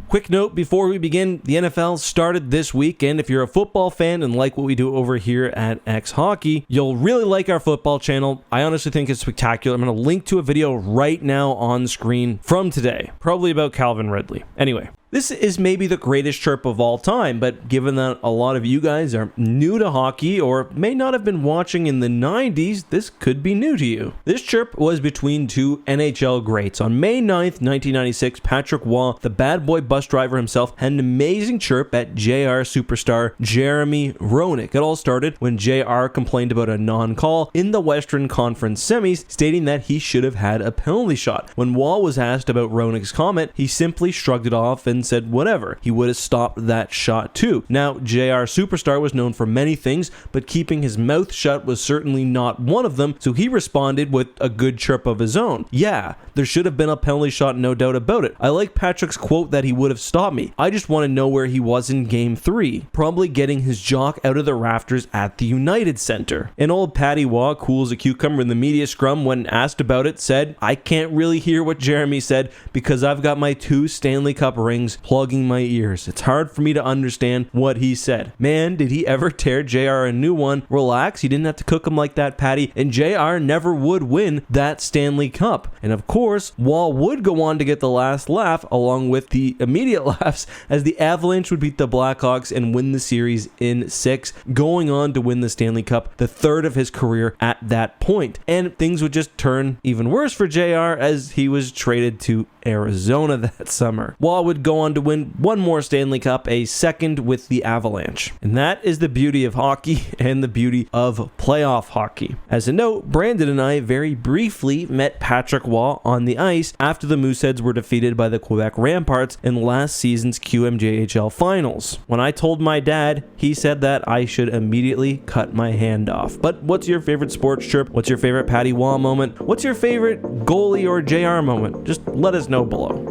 Quick note before we begin, the NFL started this week, and if you're a football fan and like what we do over here at X Hockey, you'll really like our football channel. I honestly think it's spectacular. I'm going to link to a video right now on screen from today, probably about Calvin Ridley. Anyway, this is maybe the greatest chirp of all time, but given that a lot of you guys are new to hockey or may not have been watching in the 90s, this could be new to you. This chirp was between two NHL greats. On May 9th, 1996, Patrick Waugh, the bad boy bus driver himself, had an amazing chirp at JR superstar Jeremy Roenick. It all started when JR complained about a non-call in the Western Conference semis, stating that he should have had a penalty shot. When Waugh was asked about Roenick's comment, he simply shrugged it off and said whatever. He would have stopped that shot too. Now, JR Superstar was known for many things, but keeping his mouth shut was certainly not one of them, so he responded with a good chirp of his own. Yeah, there should have been a penalty shot, no doubt about it. I like Patrick's quote that he would have stopped me. I just want to know where he was in Game 3. Probably getting his jock out of the rafters at the United Center. And old Patty Waugh, cool as a cucumber in the media scrum when asked about it, said, I can't really hear what Jeremy said because I've got my 2 Stanley Cup rings plugging my ears. It's hard for me to understand what he said. Man, did he ever tear JR a new one. Relax, you didn't have to cook him like that, Patty, and JR never would win that Stanley Cup. And of course, Waugh would go on to get the last laugh along with the immediate laughs as the Avalanche would beat the Blackhawks and win the series in 6, going on to win the Stanley Cup, the 3rd of his career at that point. And things would just turn even worse for JR as he was traded to Arizona that summer. Waugh would go on to win one more Stanley Cup, a 2nd with the Avalanche. And that is the beauty of hockey and the beauty of playoff hockey. As a note, Brandon and I very briefly met Patrick Waugh on the ice after the Mooseheads were defeated by the Quebec Ramparts in last season's QMJHL finals. When I told my dad, he said that I should immediately cut my hand off. But what's your favorite sports chirp? What's your favorite Patty Waugh moment? What's your favorite goalie or JR moment? Just let us know below.